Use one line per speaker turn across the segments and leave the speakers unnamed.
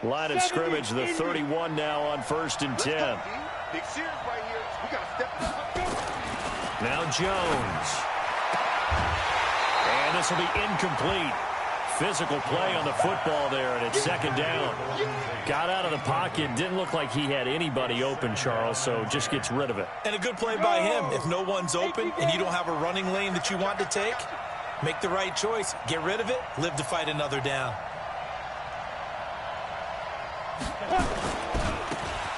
Line of scrimmage, the 31 now on 1st and 10. Now Jones. And this will be incomplete. Physical play on the football there, and it's 2nd down. Got out of the pocket. Didn't look like he had anybody open, Charles, so just gets rid of it.
And a good play by him. If no one's open and you don't have a running lane that you want to take, make the right choice. Get rid of it. Live to fight another down.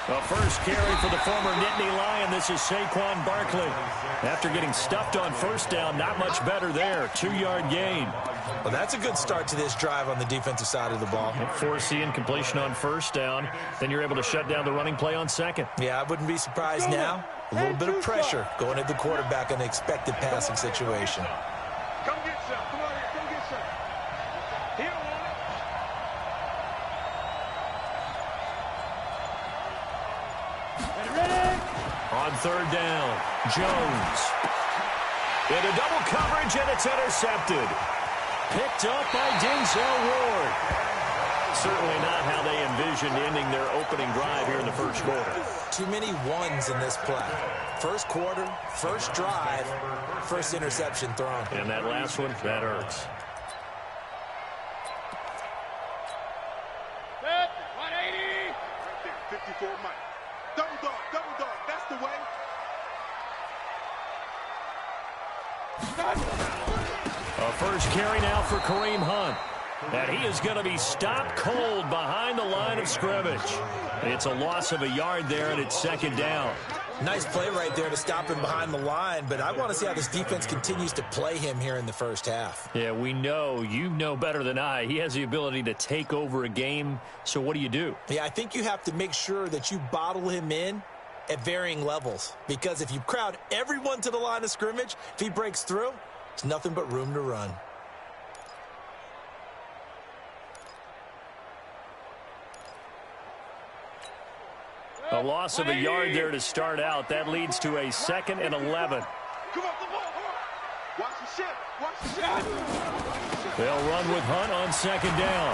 The first carry for the former Nittany Lion. This is Saquon Barkley. After getting stuffed on 1st down, not much better there. 2-yard gain.
Well, that's a good start to this drive on the defensive side of the ball.
Force the incompletion on 1st down. Then you're able to shut down the running play on 2nd.
Yeah, I wouldn't be surprised now. A little bit of pressure going at the quarterback in an expected passing situation.
Come get some. Come on here. Come get some. He don't want it.
On 3rd down, Jones. Into double coverage, and it's intercepted. Picked up by Denzel Ward. Certainly not how they envisioned ending their opening drive here in the 1st quarter.
Too many ones in this play. 1st quarter, 1st drive, 1st interception thrown.
And that last one, that hurts.
180. Right there, 54 Mike. Double dog, that's the way.
A first carry now for Kareem Hunt. And he is going to be stopped cold behind the line of scrimmage. It's a loss of a yard there, and it's 2nd down.
Nice play right there to stop him behind the line, but I want to see how this defense continues to play him here in the 1st half.
Yeah, we know. You know better than I. He has the ability to take over a game, so what do?
Yeah, I think you have to make sure that you bottle him in at varying levels, because if you crowd everyone to the line of scrimmage, if he breaks through, it's nothing but room to run.
A loss of a yard there to start out. That leads to a 2nd and 11.
Come on. Watch the ship.
They'll run with Hunt on 2nd down.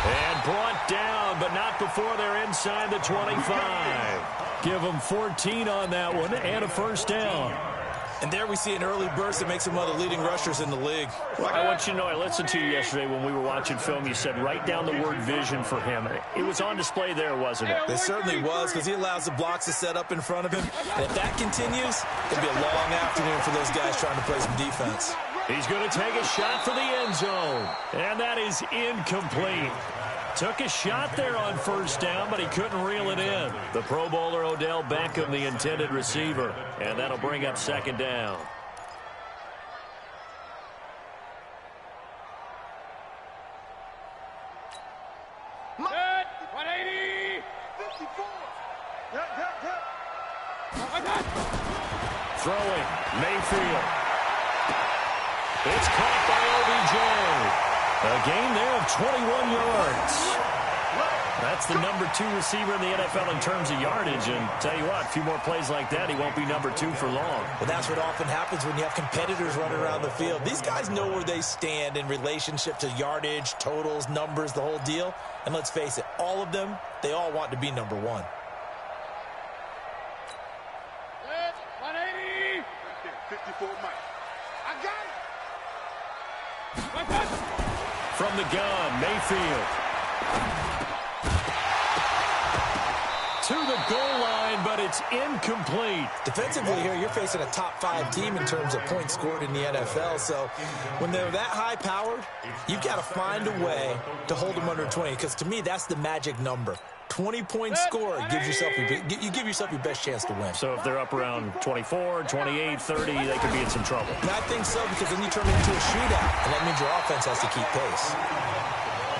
And brought down, but not before they're inside the 25. Give them 14 on that one and a 1st down.
And there we see an early burst that makes him one of the leading rushers in the league.
Well, I want you to know, I listened to you yesterday when we were watching film. You said write down the word vision for him. It was on display there, wasn't it?
It certainly was, because he allows the blocks to set up in front of him. And if that continues, it'll be a long afternoon for those guys trying to play some defense.
He's going to take a shot for the end zone. And that is incomplete. Took a shot there on 1st down, but he couldn't reel it in. The Pro Bowler Odell Beckham, the intended receiver. And that'll bring up 2nd down.
Set. 180. 54.
Throwing, Mayfield. It's caught by OBJ. A gain there of 21 yards. That's the number 2 receiver in the NFL in terms of yardage. And tell you what, a few more plays like that, he won't be number 2 for long.
Well, that's what often happens when you have competitors running around the field. These guys know where they stand in relationship to yardage, totals, numbers, the whole deal. And let's face it, all of them, they all want to be number 1.
180. 54 Mike. I got it.
From the gun, Mayfield. To the goal line, but it's incomplete.
Defensively here, you're facing a top 5 team in terms of points scored in the NFL. So when they're that high-powered, you've got to find a way to hold them under 20. Because to me, that's the magic number. 20 points scored gives yourself you give yourself your best chance to win.
So if they're up around 24, 28, 30, they could be in some trouble.
And I think so, because then you turn it into a shootout, and that means your offense has to keep pace.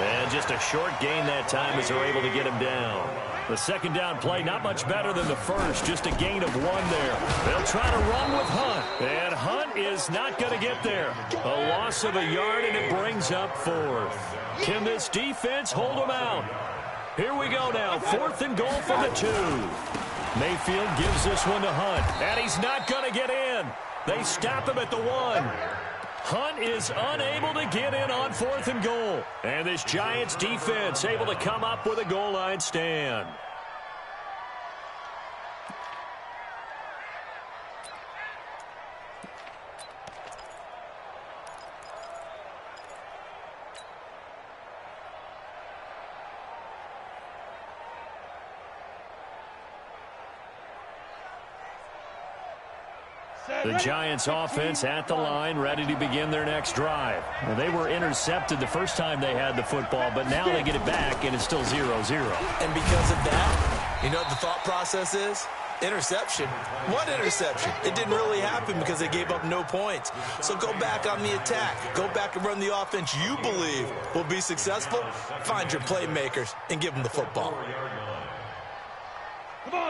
And just a short gain that time as they're able to get him down. The 2nd down play, not much better than the first, just a gain of 1 there. They'll try to run with Hunt, and Hunt is not going to get there. A loss of a yard, and it brings up 4th. Can this defense hold them out? Here we go now, 4th and goal from the 2. Mayfield gives this one to Hunt, and he's not going to get in. They stop him at the 1. Hunt is unable to get in on 4th and goal. And this Giants defense able to come up with a goal line stand. The Giants offense at the line, ready to begin their next drive. Well, they were intercepted the first time they had the football, but now they get it back, and it's still 0-0.
And because of that, you know what the thought process is? Interception. What interception? It didn't really happen because they gave up no points. So go back on the attack. Go back and run the offense you believe will be successful. Find your playmakers and give them the football.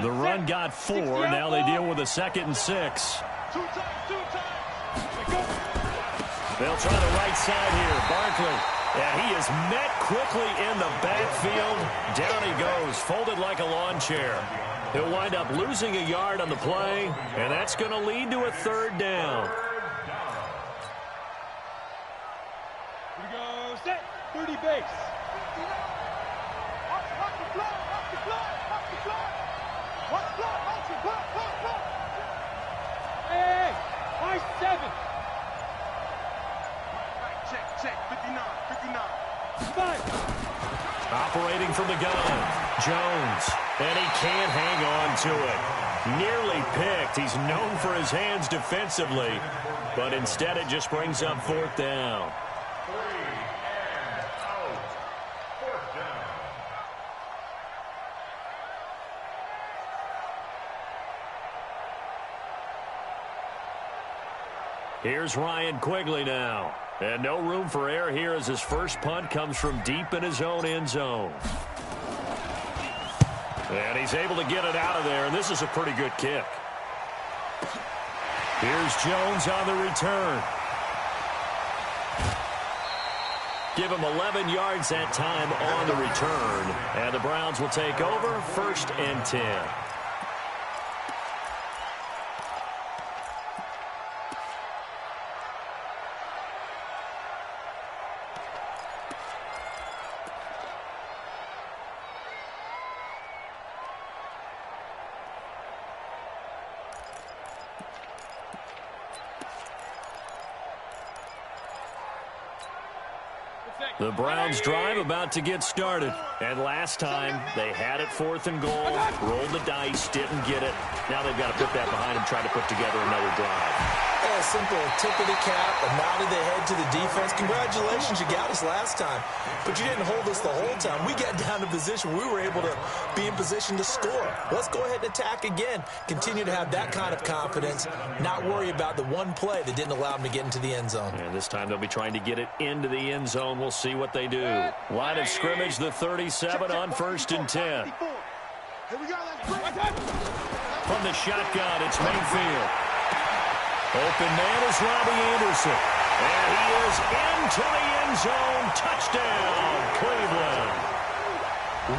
The run got 4. Now they deal with a 2nd and 6. They'll try the right side here. Barkley. Yeah, he is met quickly in the backfield. Down he goes, folded like a lawn chair. He'll wind up losing a yard on the play, and that's going to lead to a 3rd down.
Here we go, set, 30 base. Hey, nice 7.
Check, 59.
5.
Operating from the gun, Jones, and he can't hang on to it. Nearly picked. He's known for his hands defensively, but instead it just brings up 4th down. Here's Ryan Quigley now. And no room for error here as his first punt comes from deep in his own end zone. And he's able to get it out of there, and this is a pretty good kick. Here's Jones on the return. Give him 11 yards that time on the return. And the Browns will take over 1st and 10. The Browns drive about to get started. And last time, they had it 4th and goal, rolled the dice, didn't get it. Now they've got to put that behind them, try to put together another drive.
A simple tip of the cap, a nod of the head to the defense. Congratulations, you got us last time, but you didn't hold us the whole time. We got down to position. We were able to be in position to score. Let's go ahead and attack again. Continue to have that kind of confidence, not worry about the one play that didn't allow them to get into the end zone.
And this time they'll be trying to get it into the end zone. We'll see what they do. Line of scrimmage, the 37 on 1st and 10.
Here we go, let's bring it.
From the shotgun, it's Mayfield. Open man is Robbie Anderson. And he is into the end zone. Touchdown, Cleveland.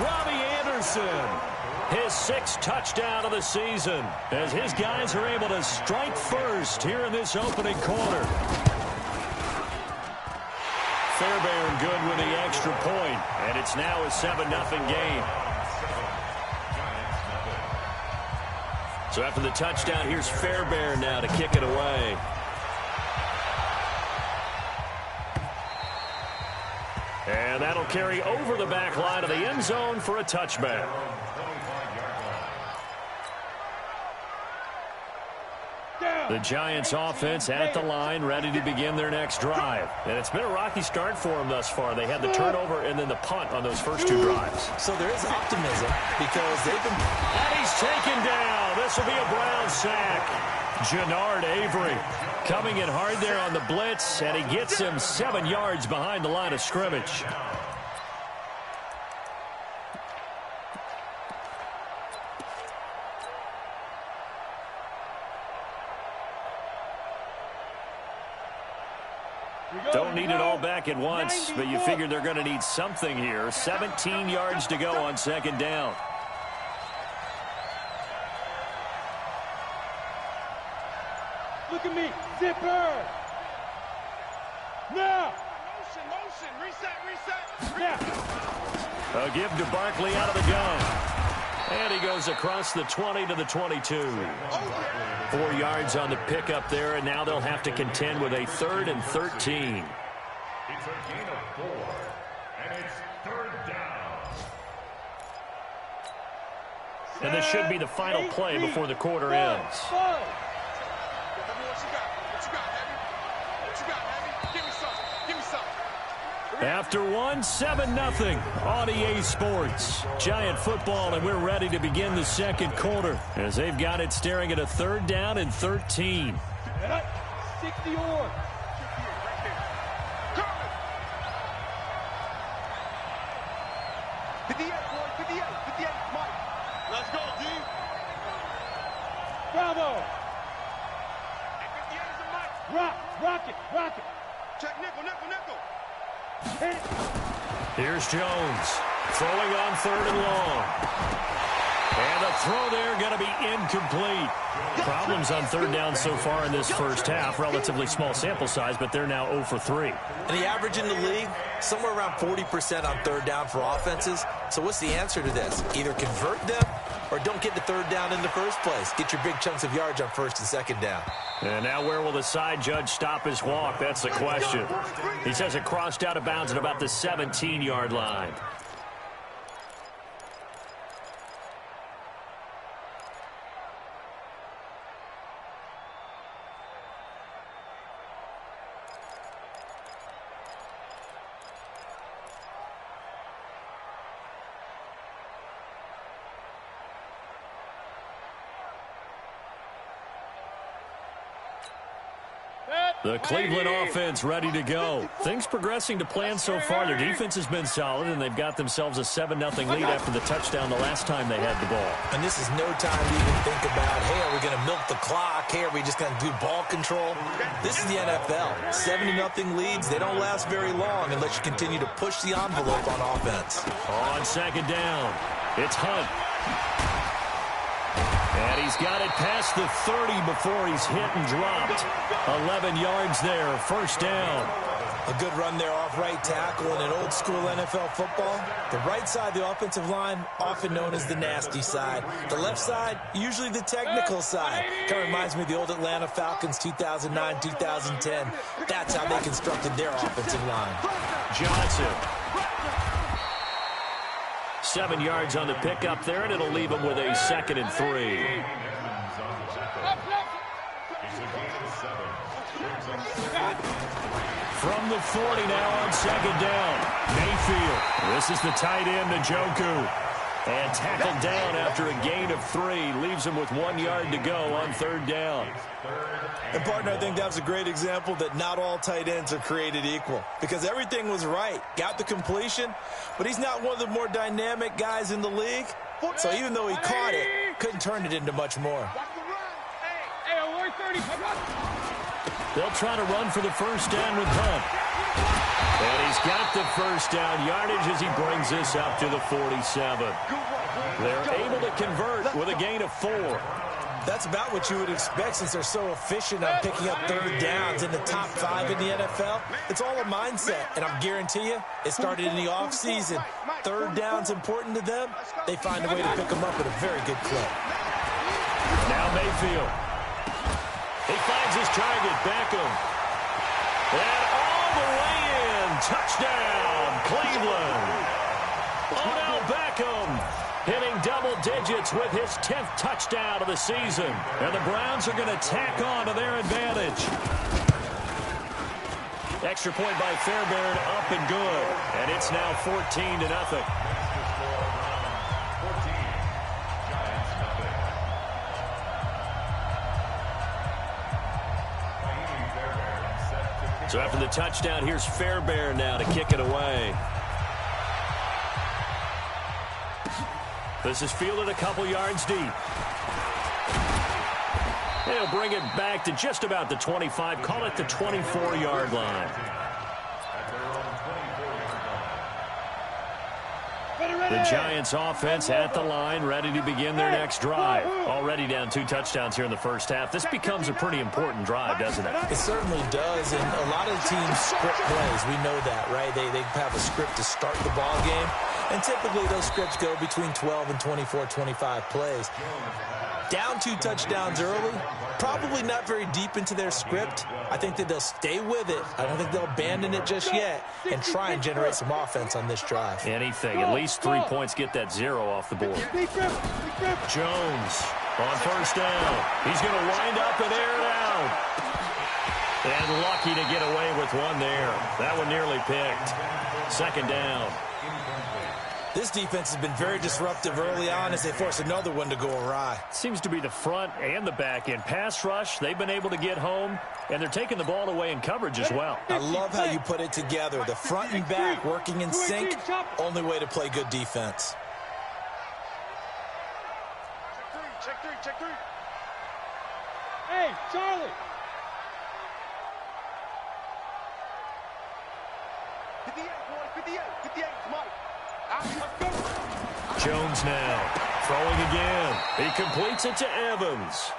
Robbie Anderson, his 6th touchdown of the season, as his guys are able to strike first here in this opening quarter. Fairbairn good with the extra point, and it's now a 7-0 game. So after the touchdown, here's Fairbairn now to kick it away. And that'll carry over the back line of the end zone for a touchback. The Giants offense at the line, ready to begin their next drive. And it's been a rocky start for them thus far. They had the turnover and then the punt on those first 2 drives.
So there is optimism because they've been...
And he's taken down. This will be a Brown sack. Jannard Avery coming in hard there on the blitz, and he gets him 7 yards behind the line of scrimmage. Don't need it all back at once, but you figure they're going to need something here. 17 yards to go on 2nd down.
Look at me, zipper. Now.
Motion, reset.
Now.
A give to Barkley out of the gun. And he goes across the 20 to the 22. 4 yards on the pickup there, and now they'll have to contend with a 3rd and 13.
It's a gain of 4, and it's 3rd down.
And this should be the final play before the quarter ends.
What you got, Heavy? Give me some.
After one, 7-0 on EA Sports. Giant football, and we're ready to begin the second quarter as they've got it staring at a 3rd down and 13.
60 or.
58, Mike. Let's go, D.
Bravo.
Hey, 58 is a Mike.
Rock it.
Check nickel.
Hit.
Here's Jones throwing on 3rd and long. And the throw there going to be incomplete. Problems on 3rd down so far in this first half. Relatively small sample size, but they're now 0 for 3.
And the average in the league, somewhere around 40% on 3rd down for offenses. So what's the answer to this? Either convert them or don't get the 3rd down in the first place. Get your big chunks of yards on 1st and 2nd down.
And now where will the side judge stop his walk? That's the question. He says it crossed out of bounds at about the 17-yard line. The Cleveland offense ready to go. Things progressing to plan so far. Their defense has been solid, and they've got themselves a 7-0 lead after the touchdown the last time they had the ball.
And this is no time to even think about, hey, are we going to milk the clock? Hey, are we just going to do ball control? This is the NFL. 7-0 leads, they don't last very long unless you continue to push the envelope on offense.
On 2nd down, it's Hunt. And he's got it past the 30 before he's hit and dropped. 11 yards there, 1st down.
A good run there off right tackle in an old-school NFL football. The right side of the offensive line, often known as the nasty side. The left side, usually the technical side. Kind of reminds me of the old Atlanta Falcons 2009, 2010. That's how they constructed their offensive line.
Johnson. 7 yards on the pickup there, and it'll leave him with a 2nd and 3. From the 40 now on 2nd down. Mayfield. This is the tight end, Njoku. And tackled down after a gain of 3. Leaves him with 1 yard to go on 3rd down.
And, partner, I think that was a great example that not all tight ends are created equal. Because everything was right. Got the completion, but he's not one of the more dynamic guys in the league. So even though he caught it, couldn't turn it into much more.
Hey, alert 30.
They'll try to run for the 1st down with Hunt. And he's got the 1st down yardage as he brings this up to the 47. They're able to convert with a gain of 4.
That's about what you would expect since they're so efficient on picking up 3rd downs in the top 5 in the NFL. It's all a mindset, and I guarantee you, it started in the offseason. 3rd down's important to them. They find a way to pick them up at a very good clip.
Now Mayfield. He finds his target, Beckham. And all the way in. Touchdown, Cleveland. Odell Beckham hitting double digits with his 10th touchdown of the season. And the Browns are going to tack on to their advantage. Extra point by Fairbairn, up and good. And it's now 14-0. So after the touchdown, here's Fairbairn now to kick it away. This is fielded a couple yards deep. They'll bring it back to just about the 25. Call it the 24-yard line. The Giants offense at the line, ready to begin their next drive. Already down 2 touchdowns here in the first half. This becomes a pretty important drive, doesn't it?
It certainly does, and a lot of teams script plays. We know that, right? They have a script to start the ball game, and typically those scripts go between 12 and 24, 25 plays. Down 2 touchdowns early, probably not very deep into their script. I think that they'll stay with it. I don't think they'll abandon it just yet and try and generate some offense on this drive.
Anything. At least 3 points, get that 0 off the board. Jones on first down. He's going to wind up and air it out. And lucky to get away with one there. That one nearly picked. Second down.
This defense has been very disruptive early on as they force another one to go awry.
Seems to be the front and the back end. Pass rush, they've been able to get home, and they're taking the ball away in coverage as well.
I love how you put it together. The front and back working in sync, only way to play good defense.
Check three.
Hey, Charlie.
58, boy, 58, Mike.
Jones now throwing again. He completes it to Evans.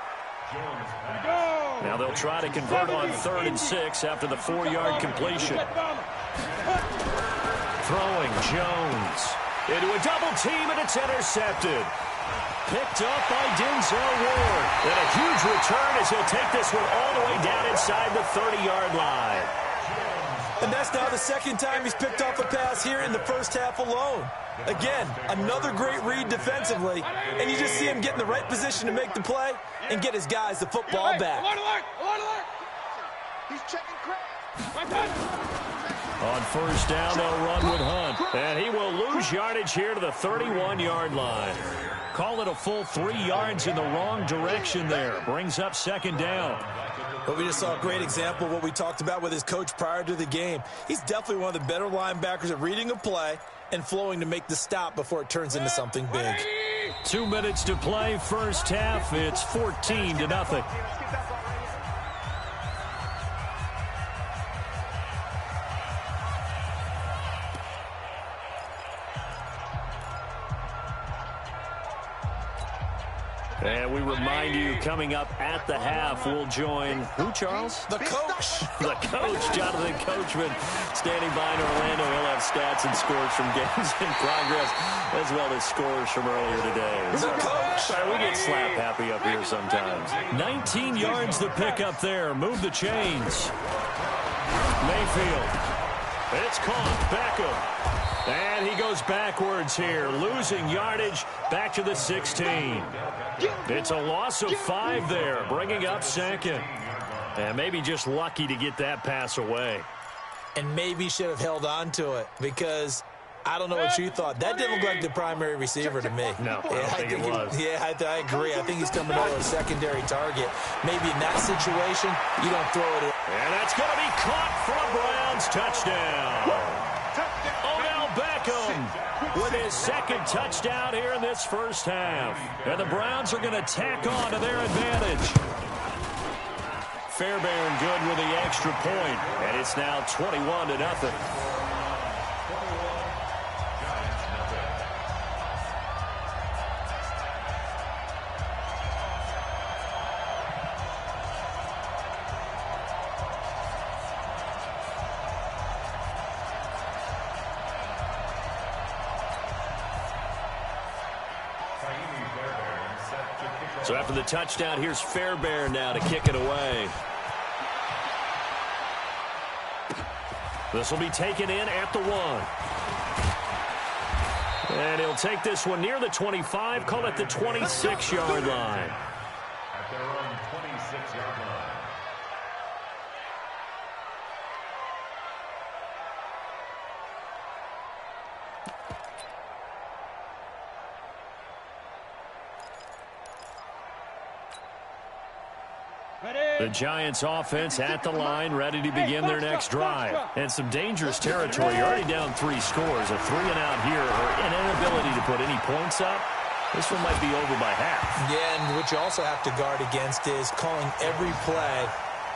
Now they'll try to convert on 3rd and 6 after the 4-yard completion. Throwing Jones into a double team, and it's intercepted. Picked up by Denzel Ward. And a huge return as he'll take this one all the way down inside the 30-yard line.
And that's now the second time he's picked off a pass here in the first half alone. Again, another great read defensively, and you just see him get in the right position to make the play and get his guys the football back.
He's checking crack.
On first down, they'll run with Hunt, and he will lose yardage here to the 31-yard line. Call it a full 3 yards in the wrong direction there. Brings up second down.
But we just saw a great example of what we talked about with his coach prior to the game. He's definitely one of the better linebackers at reading a play and flowing to make the stop before it turns into something big.
2 minutes to play, first half. It's 14-0. And we remind you, coming up at the half, we'll join who, Charles?
The coach.
The coach, Jonathan Coachman, standing by in Orlando. He'll have stats and scores from games in progress, as well as scores from earlier today.
The coach.
We get slap happy up here sometimes. 19 yards to pick up there. Move the chains. Mayfield. It's caught. Beckham. And he goes backwards here, losing yardage back to the 16. It's a loss of 5 there, bringing up second. And maybe just lucky to get that pass away.
And maybe should have held on to it because I don't know what you thought. That didn't look like the primary receiver to me.
No, I don't think it was.
I agree. I think he's coming over a secondary target. Maybe in that situation, you don't throw it.
And that's going to be caught for a Browns touchdown. Beckham with his second touchdown here in this first half. And the Browns are going to tack on to their advantage. Fairbairn good with the extra point, and it's now 21-0. So after the touchdown, here's Fairbairn now to kick it away. This will be taken in at the 1. And he'll take this one near the 25, call it the 26-yard line.
At their own 26-yard line.
The Giants offense at the line, ready to begin their next drive. And some dangerous territory. You're already down 3 scores. A 3-and-out here, or an inability to put any points up. This one might be over by half.
Yeah, and what you also have to guard against is calling every play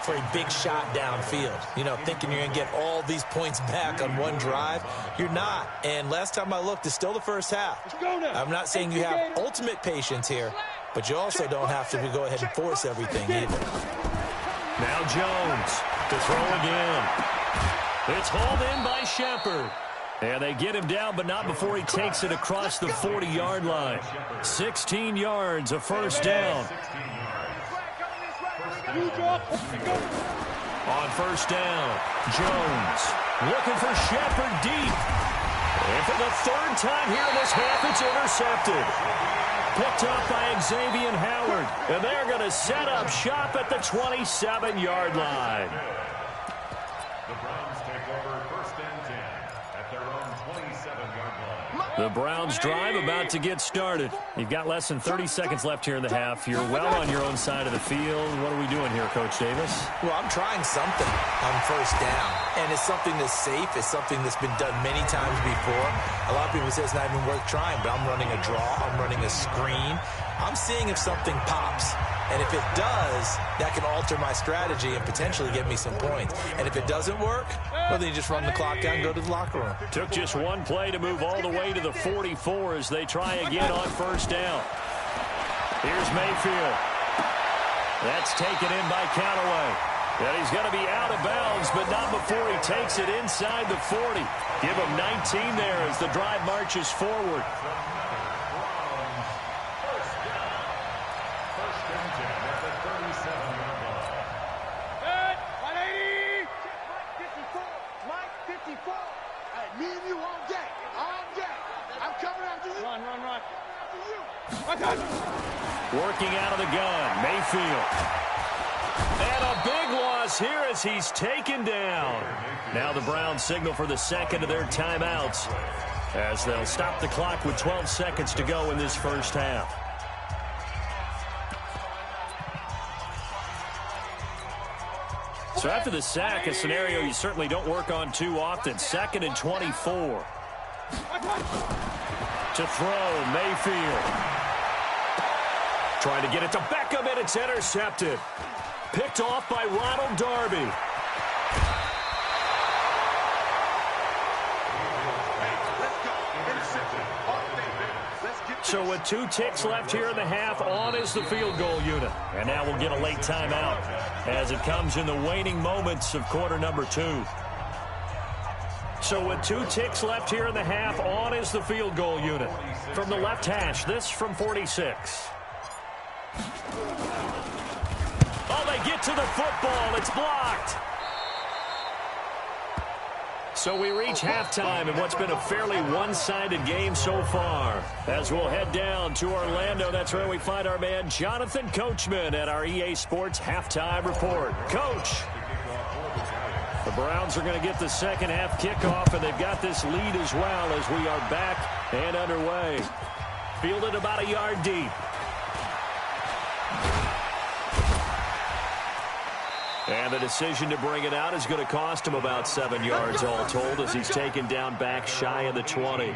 for a big shot downfield. You know, thinking you're going to get all these points back on one drive. You're not. And last time I looked, it's still the first half. I'm not saying you have ultimate patience here, but you also don't have to go ahead and force everything either.
Now Jones to throw again. It's hauled in by Shepard. And they get him down, but not before he takes it across the 40-yard line. 16 yards, a first down. On first down, Jones looking for Shepard deep. And for the third time here in this half, it's intercepted. Picked up by Xavier Howard. And they're going to set up shop at the 27-yard line.
The Browns take over first and 10 at their own 27-yard line.
The Browns drive about to get started. You've got less than 30 seconds left here in the half. You're well on your own side of the field. What are we doing here, Coach Davis?
Well, I'm trying something on first down, and it's something that's safe. It's something that's been done many times before. A lot of people say it's not even worth trying, but I'm running a draw. I'm running a screen. I'm seeing if something pops. And if it does, that can alter my strategy and potentially get me some points. And if it doesn't work, well, then you just run the clock down and go to the locker room.
Took just one play to move all the way to the 44 as they try again on first down. Here's Mayfield. That's taken in by Callaway. And he's going to be out of bounds, but not before he takes it inside the 40. Give him 19 there as the drive marches forward. Working out of the gun, Mayfield. And a big loss here as he's taken down. Now the Browns signal for the second of their timeouts as they'll stop the clock with 12 seconds to go in this first half. So after the sack, a scenario you certainly don't work on too often. 2nd and 24. To throw, Mayfield. Trying to get it to Beckham, and it's intercepted. Picked off by Ronald Darby. So with 2 ticks left here in the half, on is the field goal unit. And now we'll get a late timeout as it comes in the waning moments of quarter number 2. So with 2 ticks left here in the half, on is the field goal unit. From the left hash, this from 46. Oh, they get to the football. It's blocked. So we reach halftime in what's been a fairly one-sided game so far. As we'll head down to Orlando, that's where we find our man Jonathan Coachman at our EA Sports Halftime Report. Coach, the Browns are going to get the second half kickoff, and they've got this lead as well as we are back and underway. Fielded about a yard deep. And the decision to bring it out is going to cost him about 7 yards all told as he's taken down back shy of the 20.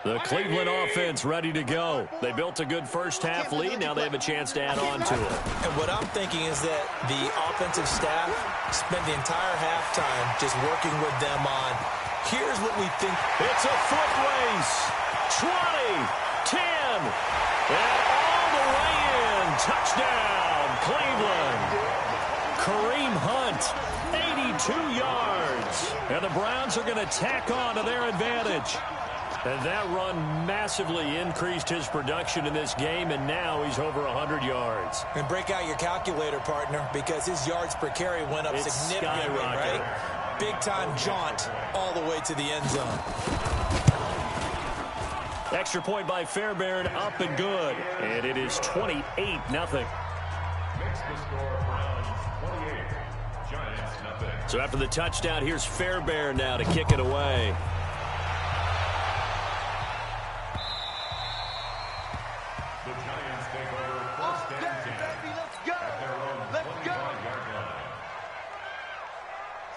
The Cleveland offense ready to go. They built a good first half lead. Now they have a chance to add on to it.
And what I'm thinking is that the offensive staff spent the entire halftime just working with them on, here's what we think.
It's a foot race. 20, 10, and all the way in. Touchdown, Cleveland. Kareem Hunt, 82 yards. And the Browns are going to tack on to their advantage. And that run massively increased his production in this game, and now he's over 100 yards.
And break out your calculator, partner, because his yards per carry went up significantly, right? Big-time jaunt all the way to the end zone.
Extra point by Fairbairn, up and good. And it is 28-0.
Makes the score Browns 28, Giants nothing.
So after the touchdown, here's Fairbairn now to kick it away.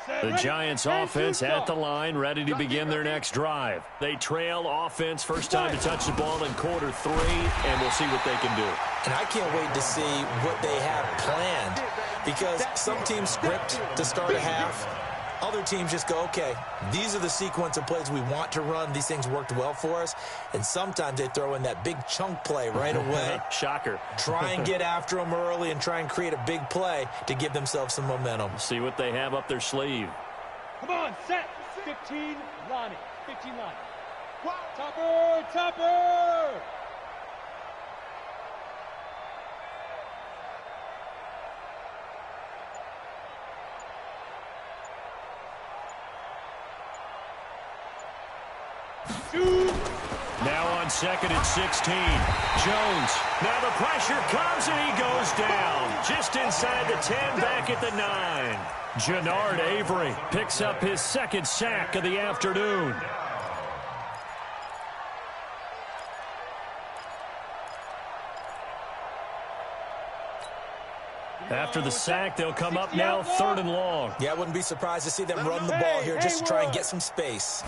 The Giants offense at the line, ready to begin their next drive. They trail offense, first time to touch the ball in quarter 3, and we'll see what they can do.
And I can't wait to see what they have planned, because some teams script to start a half. Other teams just go, okay, these are the sequence of plays we want to run. These things worked well for us. And sometimes they throw in that big chunk play right away.
Shocker.
Try and get after them early and try and create a big play to give themselves some momentum.
See what they have up their sleeve.
Come on, set. 15, Lonnie. 15, Lonnie. Topper, Topper!
Now on 2nd and 16. Jones. Now the pressure comes and he goes down. Just inside the 10, back at the 9. Jannard Avery picks up his 2nd sack of the afternoon. After the sack, they'll come up now 3rd and long.
Yeah, I wouldn't be surprised to see them run the ball here just to try and get some space.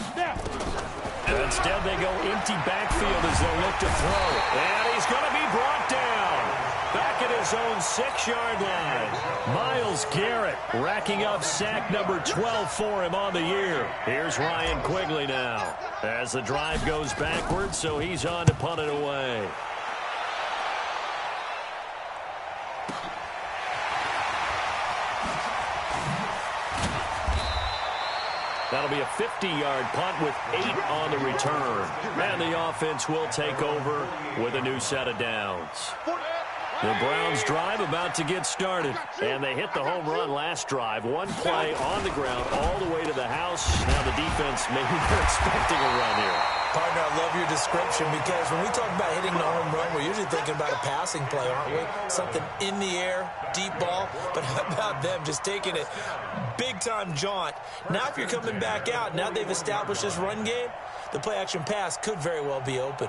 Instead, they go empty backfield as they look to throw. And he's going to be brought down. Back at his own 6-yard line. Myles Garrett racking up sack number 12 for him on the year. Here's Ryan Quigley now. As the drive goes backwards, so he's on to punt it away. That'll be a 50-yard punt with 8 on the return. And the offense will take over with a new set of downs. The Browns drive about to get started. And they hit the home run last drive. One play on the ground all the way to the house. Now the defense, maybe they're expecting a run here.
Partner, I love your description, because when we talk about hitting the home run, we're usually thinking about a passing play, aren't we? Something in the air, deep ball. But how about them just taking it big-time jaunt? Now if you're coming back out, now they've established this run game, the play-action pass could very well be open.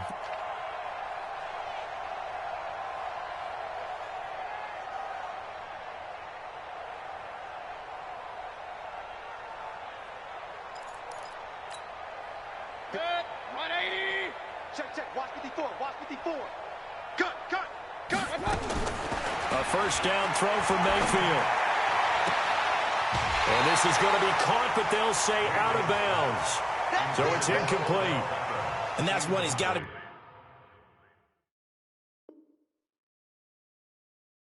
A first down throw for Mayfield. And this is going to be caught, but they'll say out of bounds. So it's incomplete.
And that's one he's got to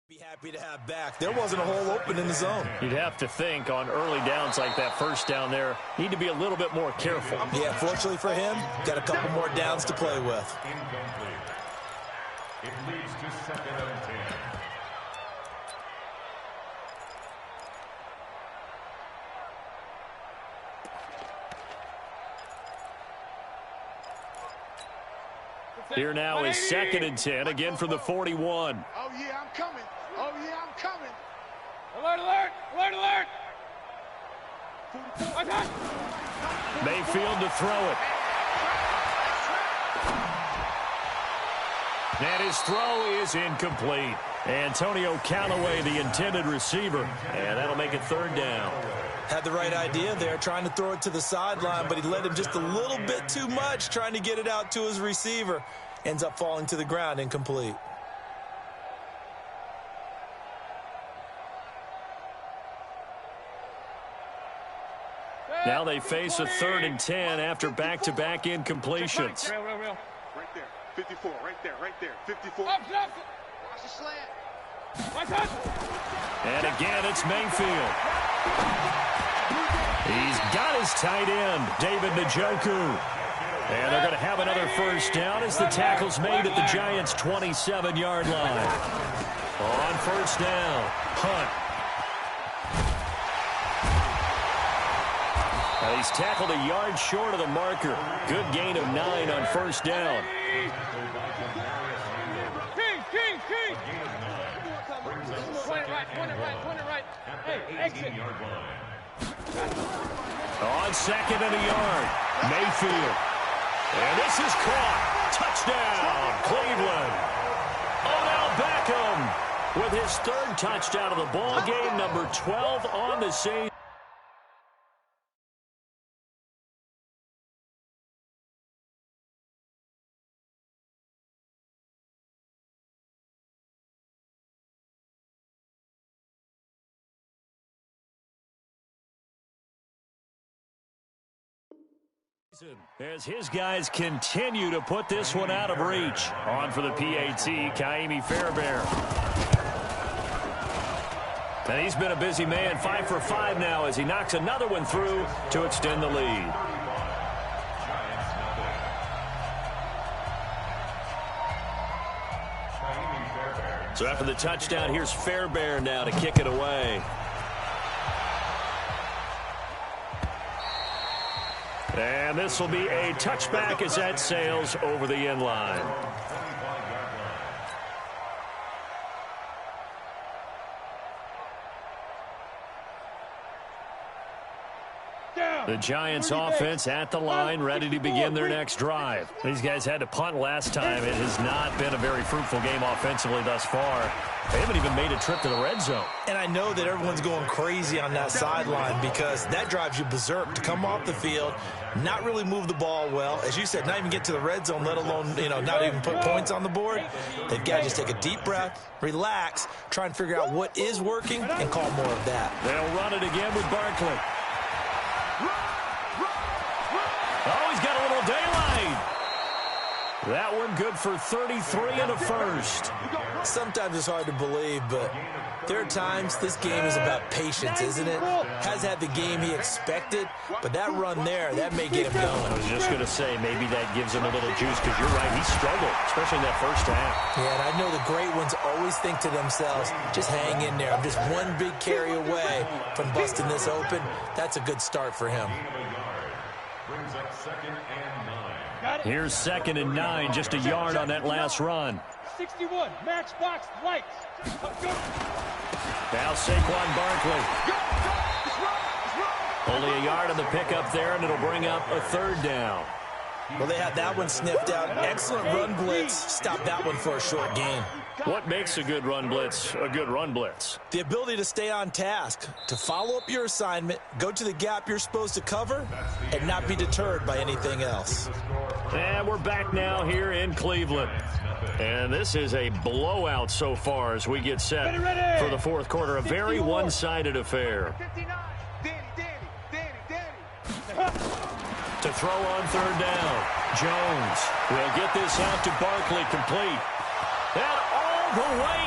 be happy to have back. There wasn't a hole open in the zone.
You'd have to think on early downs like that first down there, need to be a little bit more careful.
Yeah, fortunately for him, got a couple more downs to play with.
Incomplete. It leads to 2nd and 10.
Here now is 2nd and 10, again from the 41.
Oh, yeah, I'm coming. Oh, yeah, I'm coming.
Alert, alert, alert, alert.
Mayfield to throw it. And his throw is incomplete. Antonio Callaway, the intended receiver. And that'll make it 3rd down.
Had the right idea there, trying to throw it to the sideline, but he led him just a little bit too much, trying to get it out to his receiver. Ends up falling to the ground, incomplete.
Now they face a 3rd and 10 after back-to-back incompletions.
Real.
Right there. 54, right there. 54.
Up.
Watch the slant.
My touch.
And again, it's Mayfield. He's got his tight end, David Njoku. And they're going to have another first down as the tackle's made at the Giants' 27-yard line. On first down, Hunt. Now he's tackled a yard short of the marker. Good gain of 9 on first down.
King. Point it right. Hey, exit.
On 2nd and a yard, Mayfield. And this is caught. Touchdown, Cleveland. Odell Beckham with his 3rd touchdown of the ball game, number 12 on the season. As his guys continue to put this one out of reach. On for the PAT, Kaimi Fairbairn. And he's been a busy man, 5 for 5 now as he knocks another one through to extend the lead. So after the touchdown, here's Fairbairn now to kick it away. And this will be a touchback as that sails over the end line. The Giants offense at the line, ready to begin their next drive. These guys had to punt last time. It has not been a very fruitful game offensively thus far. They haven't even made a trip to the red zone.
And I know that everyone's going crazy on that sideline because that drives you berserk to come off the field, not really move the ball well. As you said, not even get to the red zone, let alone, not even put points on the board. They've got to just take a deep breath, relax, try and figure out what is working and call more of that.
They'll run it again with Barkley. Oh, he's got a little daylight. That one good for 33 and a first.
Sometimes it's hard to believe, but there are times this game is about patience, isn't it? Has had the game he expected, but that run there, that may get him going.
I was just going to say, maybe that gives him a little juice, because you're right, he struggled, especially in that first half.
Yeah, and I know the great ones always think to themselves, just hang in there. I'm just one big carry away from busting this open. That's a good start for him.
Brings up 2nd and 9.
Here's 2nd and 9, just a yard on that last run.
61, matchbox lights.
Now Saquon Barkley. Only a yard on the pickup there, and it'll bring up a 3rd down.
Well, they had that one sniffed out. Excellent run blitz. Stop that one for a short gain.
What makes a good run blitz a good run blitz?
The ability to stay on task, to follow up your assignment, go to the gap you're supposed to cover, and not be deterred by anything else.
And we're back now here in Cleveland. And this is a blowout so far as we get set for the fourth quarter. A very one-sided affair. To throw on 3rd down. Jones will get this out to Barkley, complete. And all the way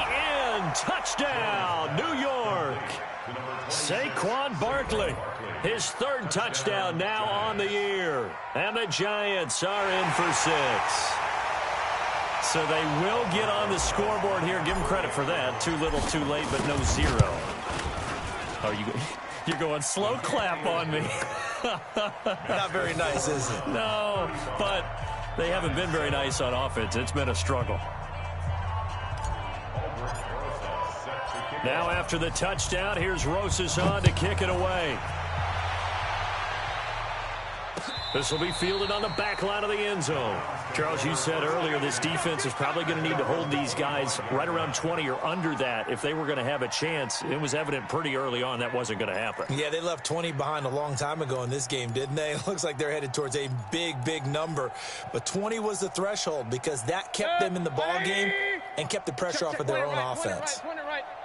in. Touchdown, New York. Saquon Barkley, his 3rd touchdown now on the year. And the Giants are in for 6. So they will get on the scoreboard here. Give them credit for that. Too little, too late, but no 0. Oh, you're going slow clap on me.
Not very nice, is it?
No, but they haven't been very nice on offense. It's been a struggle. Now after the touchdown, here's Rosas on to kick it away. This will be fielded on the back line of the end zone. Charles, you said earlier this defense is probably going to need to hold these guys right around 20 or under that if they were going to have a chance. It was evident pretty early on that wasn't going to happen.
Yeah, they left 20 behind a long time ago in this game, didn't they? It looks like they're headed towards a big, big number. But 20 was the threshold because that kept them in the ball game and kept the pressure off of their own offense.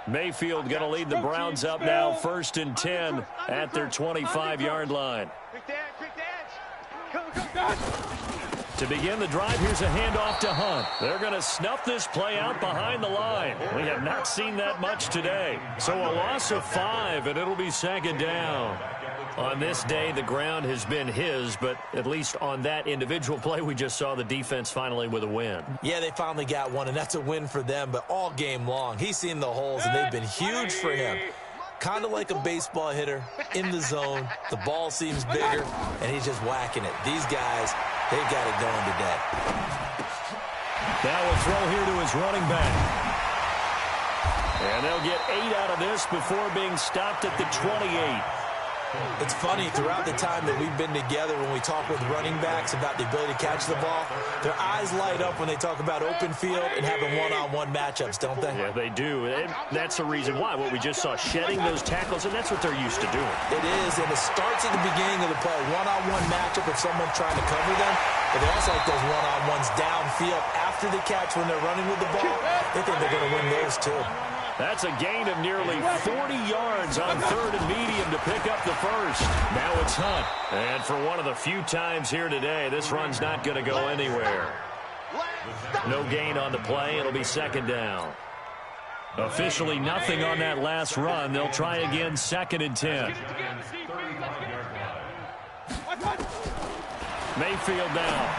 Mayfield going to lead the Browns up now, 1st and 10 at their 25-yard line. To begin the drive, here's a handoff to Hunt. They're going to snuff this play out behind the line. We have not seen that much today. So a loss of 5, and it'll be 2nd down. On this day, the ground has been his, but at least on that individual play, we just saw the defense finally with a win.
Yeah, they finally got one, and that's a win for them, but all game long, he's seen the holes, and they've been huge for him. Kind of like a baseball hitter in the zone. The ball seems bigger, and he's just whacking it. These guys, they've got it going today.
Now a throw here to his running back. And they'll get 8 out of this before being stopped at the 28.
It's funny, throughout the time that we've been together, when we talk with running backs about the ability to catch the ball, their eyes light up when they talk about open field and having one-on-one matchups, don't they?
Yeah, they do. And that's the reason why. What we just saw, shedding those tackles, and that's what they're used to doing.
It is, and it starts at the beginning of the play. One-on-one matchup if someone's trying to cover them, but they also like those one-on-ones downfield after the catch when they're running with the ball. They think they're going to win those, too.
That's a gain of nearly 40 yards on third and medium to pick up the first. Now it's Hunt. And for one of the few times here today, this run's not going to go anywhere. No gain on the play. It'll be second down. Officially nothing on that last run. They'll try again, 2nd and 10. Mayfield now.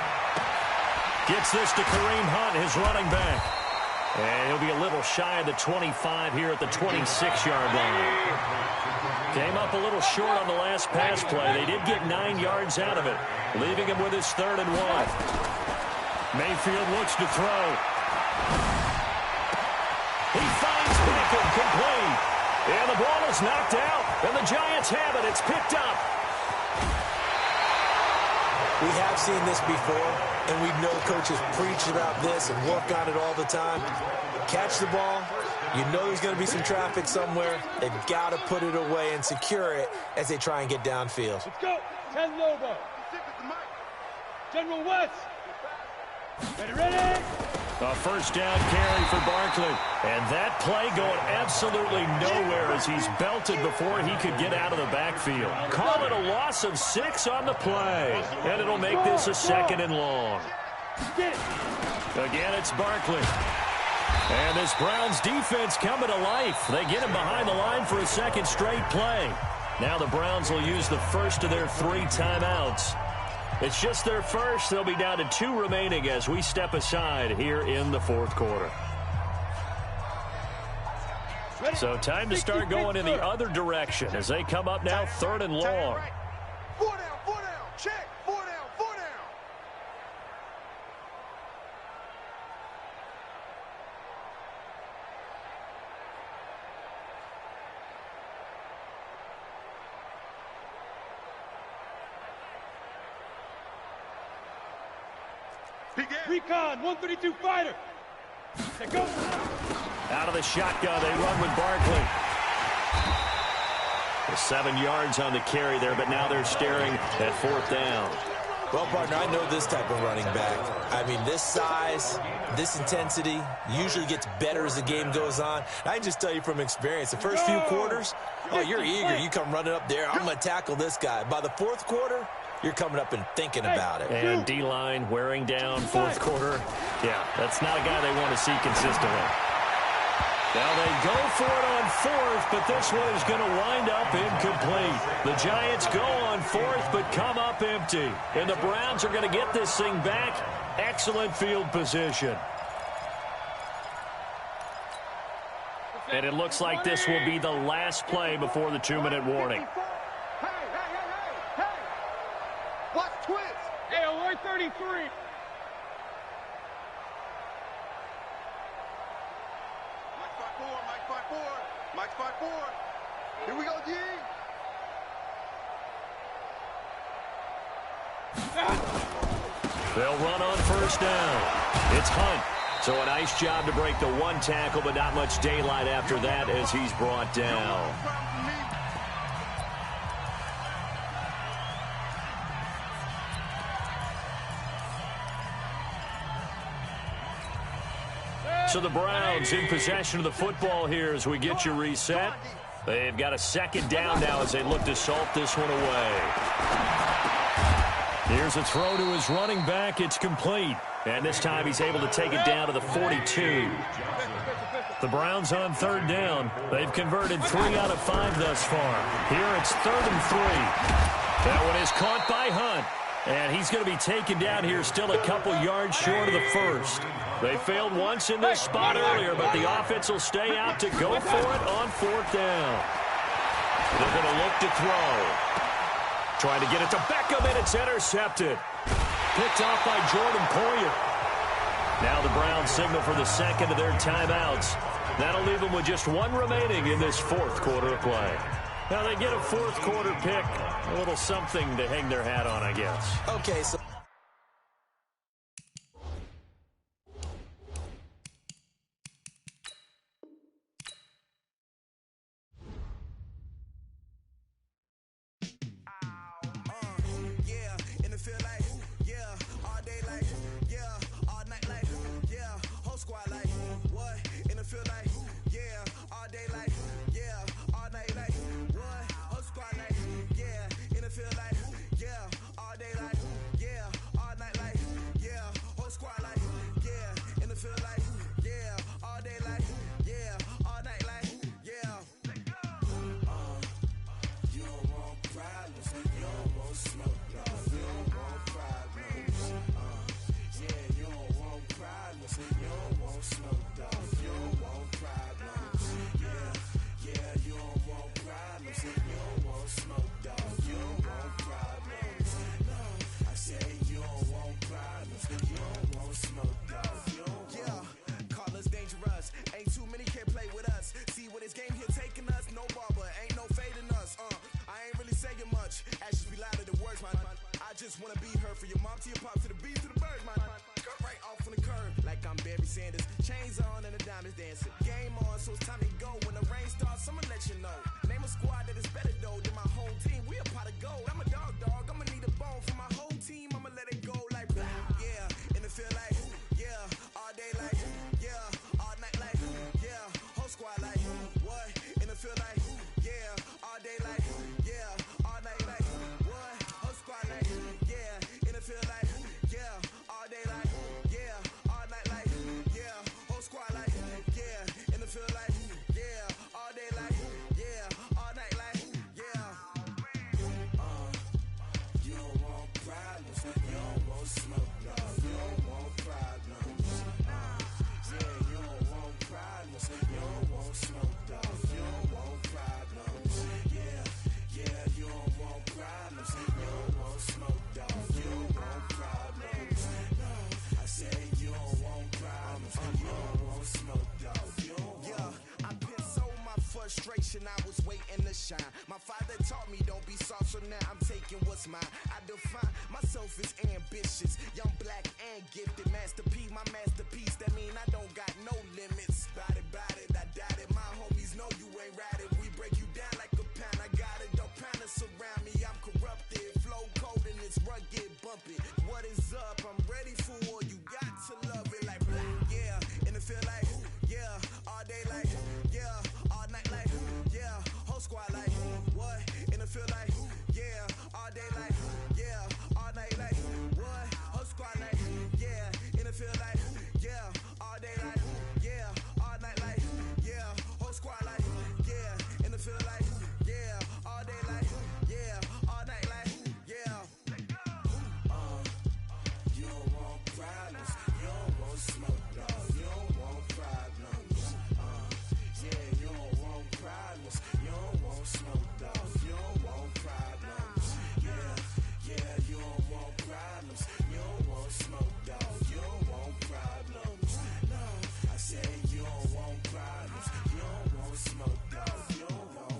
Gets this to Kareem Hunt, his running back. And he'll be a little shy of the 25 here at the 26-yard line. Came up a little short on the last pass play. They did get 9 yards out of it, leaving him with his 3rd and 1. Mayfield looks to throw. He finds Beckham, complete. And the ball is knocked out, and the Giants have it. It's picked up.
We have seen this before, and we know coaches preach about this and work on it all the time. Catch the ball. You know there's going to be some traffic somewhere. They've got to put it away and secure it as they try and get downfield.
Let's go. 10 Lobo. General West. Ready.
A first down carry for Barkley. And that play going absolutely nowhere as he's belted before he could get out of the backfield. Call it a loss of 6 on the play. And it'll make this a 2nd and long. Again, it's Barkley. And this Browns defense coming to life. They get him behind the line for a 2nd straight play. Now the Browns will use the first of their 3 timeouts. It's just their first. They'll be down to 2 remaining as we step aside here in the 4th quarter. So time to start going in the other direction as they come up now 3rd and long.
4 down, check, 4 down.
Recon, 132 fighter. Let's go.
Out of the shotgun, they run with Barkley. 7 yards on the carry there, but now they're staring at 4th down.
Well, partner, I know this type of running back. I mean, this size, this intensity usually gets better as the game goes on. I can just tell you from experience, the first few quarters, oh, you're eager. You come running up there, I'm going to tackle this guy. By the 4th quarter, you're coming up and thinking about it.
And D-line wearing down 4th quarter. Yeah, that's not a guy they want to see consistently. Now they go for it on 4th, but this one is going to wind up incomplete. The Giants go on 4th, but come up empty. And the Browns are going to get this thing back. Excellent field position. And it looks like this will be the last play before the 2-minute warning.
Hey. Watch twist.
Hey, alert 33.
Mike 5-4. Here we go, G.
They'll run on 1st down. It's Hunt. So a nice job to break the 1 tackle, but not much daylight after that as he's brought down. So the Browns in possession of the football here as we get you reset. They've got a 2nd down now as they look to salt this one away. Here's a throw to his running back. It's complete. And this time he's able to take it down to the 42. The Browns on 3rd down. They've converted 3 out of 5 thus far. Here it's 3rd and 3. That one is caught by Hunt. And he's going to be taken down here still a couple yards short of the 1st. They failed once in this spot earlier, but the offense will stay out to go for it on 4th down. They're going to look to throw. Trying to get it to Beckham, and it's intercepted. Picked off by Jordan Poyer. Now the Browns signal for the 2nd of their timeouts. That'll leave them with just 1 remaining in this 4th quarter of play. Now they get a 4th quarter pick. A little something to hang their hat on, I guess.
Okay, so
just wanna be her. For your mom to your pop to the beat to the bird, my cut right off on the curb. Like I'm Barry Sanders. Chains on and the diamonds dancing. Game on, so it's time to go. When the rain starts, I'ma let you know. Name a squad that is better though than my whole team. We a pot of gold. I'm a dog. I'ma need a bone for my whole team. I'ma let it go like blah. Yeah, and it feel like yeah, all day like yeah, all night like yeah, whole squad like what? And it feel like yeah, all day like yeah, all night like what? Whole squad like yeah, and it feel like yeah, all day like yeah, all night like yeah, whole squad like yeah, and it feel like yeah, all day like yeah, all night like yeah. You don't want problems, you don't want smoke, dog. You don't want problems. Yeah, you don't want problems, you don't want smoke, dog. You don't want problems. Yeah, you don't want problems, you don't want smoke, dog. You don't want problems. No, I said you don't want problems, you don't want smoke, dog. You don't want. I've been so my frustration, I was waiting to shine. My father taught me don't be soft, so now I'm taking what's mine. I define myself as ambitious, young, black, and gifted. Master P, my masterpiece. That mean I don't got no limits. Bout it, I doubt it. My homies know you ain't ride it. We break you down like a pound. I got it, don't pound to surround me. I'm corrupted, flow cold and it's rugged, bumpy. What is up? I'm ready for war. You got to love it like blah, yeah, and it feel like yeah, all day like yeah, all night like yeah, whole squad like what? And it feel like yeah, all day like yeah, all night like what? Whole squad like yeah, and it feel like yeah, all day like yeah, all night like yeah, whole squad like yeah, and it feel like yeah, all day like yeah, all night like yeah. You don't want problems, you don't want smoke, dog. You don't want problems. Yeah, you don't want problems, you don't want smoke, dog. You don't want problems. Yeah, you don't want problems, you don't want smoke, dog. You don't want problems. No, I said you don't want problems, you don't want smoke, dog. You don't want.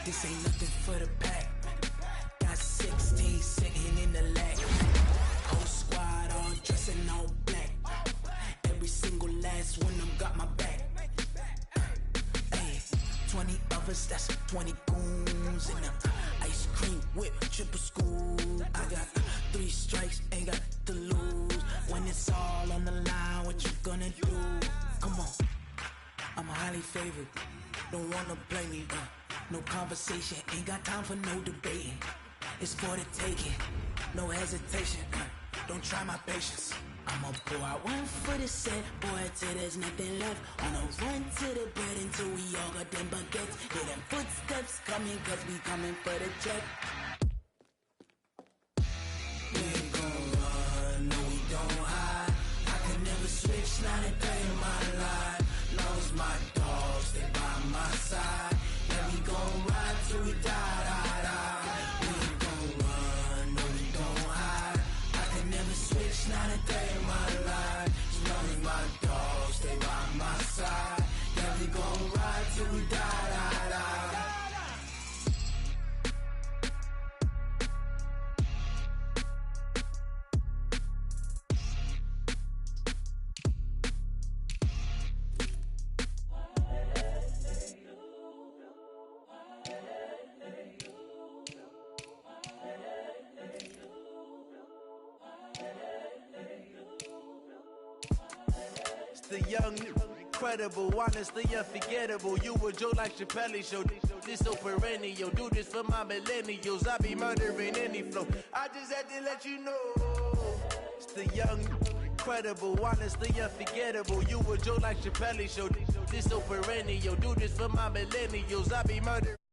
This ain't nothing for the pack. Got 16 sitting in the lag. Whole squad all dressing all black. Every single last one of them got my back. Hey, 20 of us, that's 20 goons in the ice cream whip, triple school. I got 3 strikes, ain't got to lose. When it's all on the line, what you gonna do? Come on, I'm highly favored. Don't wanna blame me, no conversation, ain't got time for no debating. It's for the taking, no hesitation, don't try my patience. I'ma pour out one for the set, boy, till there's nothing left. On a run to the bed until we all got them baguettes. Hear them footsteps coming, cause we coming for the check. We ain't gon' run, no we don't hide. I could never switch, not a day in my life. Long as my dogs, they by my side. Yeah, we gon' ride till we die. We ain't gon' run, no we don't hide. I could never switch, not a day in my life. As long as my dogs, they by my side. Yeah, we gon' ride till we die. The young, incredible, honestly unforgettable. You a Joe like Chappelle show. This so perennial. Do this for my millennials. I be murdering any flow. I just had to let you know. It's the young, incredible, honestly unforgettable. You a Joe like Chappelle show. This so perennial. Do this for my millennials. I be murdering.